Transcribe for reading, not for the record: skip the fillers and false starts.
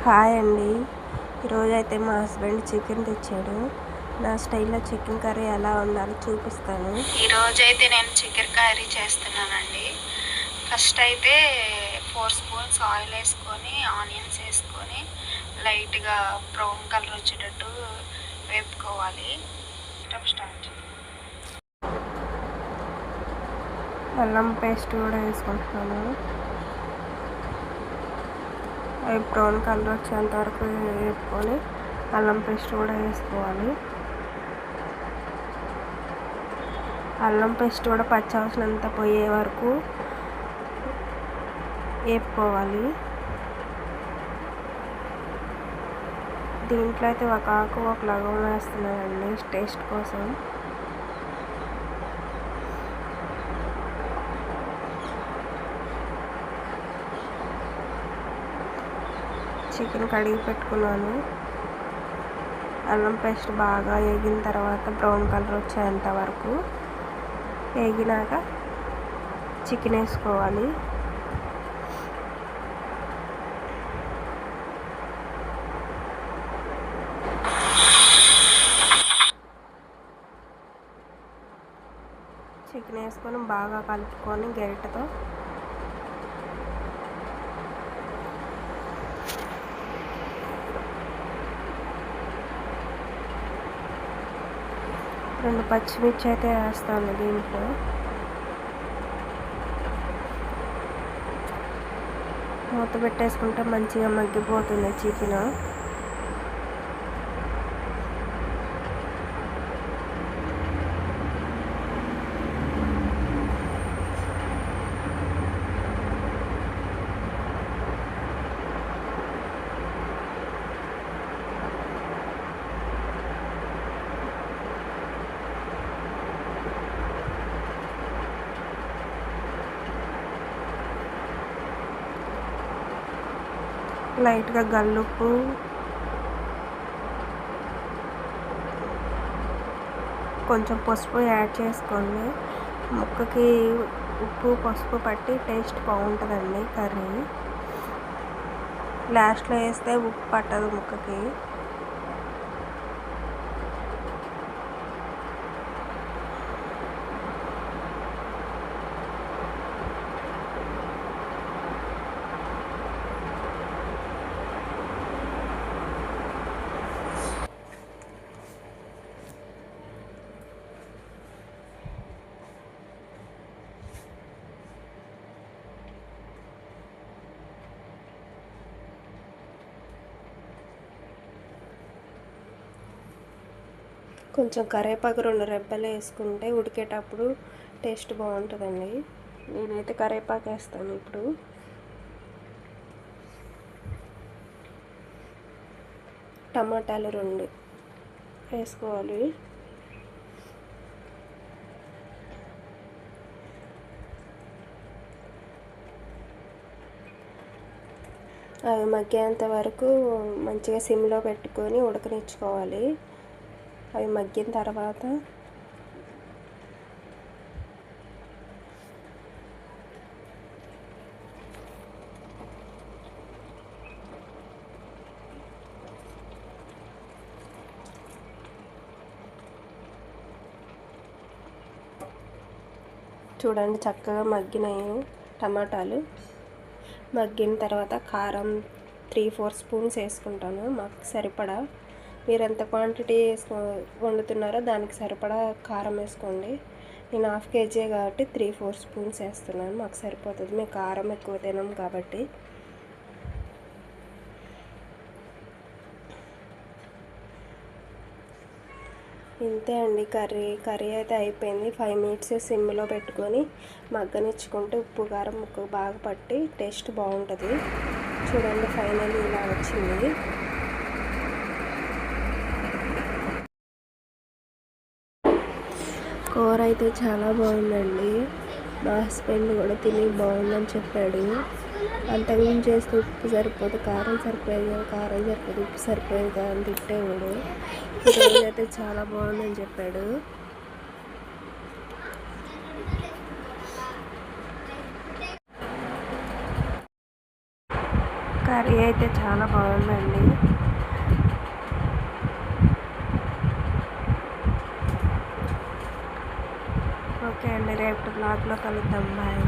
Hi అండి. ఈరోజైతే మా హస్బెండ్ చికెన్ తెచ్చాడు. నా స్టైల్లో చికెన్ కర్రీ ఎలా ఉండాలో చూపిస్తాను. ఈరోజైతే నేను చికెన్ కర్రీ చేస్తున్నానండి. ఫస్ట్ అయితే 4 స్పూన్స్ ఆయిల్ వేసుకొని ఆనియన్స్ వేసుకొని లైట్గా బ్రౌన్ కలర్ వచ్చేటట్టు వేపుకోవాలి. స్టార్ట్. అల్లం పేస్ట్ కూడా వేసుకుంటున్నాను. అవి బ్రౌన్ కలర్ వచ్చేంత వరకు వేపుకొని అల్లం పేస్ట్ కూడా వేసుకోవాలి. అల్లం పేస్ట్ కూడా పచ్చివాసనంతా పోయే వరకు వేపుకోవాలి. దీంట్లో అయితే ఒక ఆకు ఒక లవంగం వేస్తున్నానండి టేస్ట్ కోసం. చికెన్ కడిగి పెట్టుకున్నాను. అల్లం పేస్ట్ బాగా వేగిన తర్వాత బ్రౌన్ కలర్ వచ్చేంత వరకు వేగినాక చికెన్ వేసుకోవాలి. చికెన్ వేసుకొని బాగా కలుపుకొని గరిటెతో రెండు పచ్చిమిర్చి అయితే వేస్తాను దీంట్లో. మూత పెట్టేసుకుంటే మంచిగా మగ్గిపోతుంది చికెన్. లైట్గా గల్లుప్పు, కొంచెం పసుపు యాడ్ చేసుకోండి. ముక్కకి ఉప్పు పసుపు పట్టి టేస్ట్ బాగుంటుందండి కర్రీ. లాస్ట్లో వేస్తే ఉప్పు పట్టదు ముక్కకి. కొంచెం కరివేపాకు 2 రెబ్బలు వేసుకుంటే ఉడికేటప్పుడు టేస్ట్ బాగుంటుందండి. నేనైతే కరివేపాకు వేస్తాను. ఇప్పుడు టమాటాలు 2 వేసుకోవాలి. అవి మగ్గేంత వరకు మంచిగా సిమ్లో పెట్టుకొని ఉడకనిచ్చుకోవాలి. అవి మగ్గిన తర్వాత చూడండి చక్కగా మగ్గినాయి టమాటాలు. మగ్గిన తర్వాత కారం 3-4 స్పూన్స్ వేసుకుంటాను మాకు సరిపడా. మీరు ఎంత క్వాంటిటీ వండుతున్నారో దానికి సరిపడా కారం వేసుకోండి. నేను 1/2 kg కాబట్టి 3-4 స్పూన్స్ వేస్తున్నాను. మాకు సరిపోతుంది. మేము కారం ఎక్కువ తినం కాబట్టి. ఇంతే అండి కర్రీ అయితే అయిపోయింది. 5 మినిట్స్ సిమ్లో పెట్టుకొని మగ్గనిచ్చుకుంటే ఉప్పు కారం ముక్కకు బాగా పట్టి టేస్ట్ బాగుంటుంది. చూడండి ఫైనల్ ఇలా వచ్చింది. కూర అయితే చాలా బాగుందండి. మా హస్బెండ్ కూడా తిని బాగుందని చెప్పాడు. అంతకుమించి చేస్తే ఉప్పు సరిపోదు, కారం సరిపోయేది, కారం సరిపోదు, ఉప్పు సరిపోయేది కదా అని తిట్టేవాడు. ఈరోజైతే చాలా బాగుందని చెప్పాడు. కర్రీ అయితే చాలా బాగుందండి. ఓకే అండి, రేపు బ్లాగ్లో కలుద్దాం. బాయ్.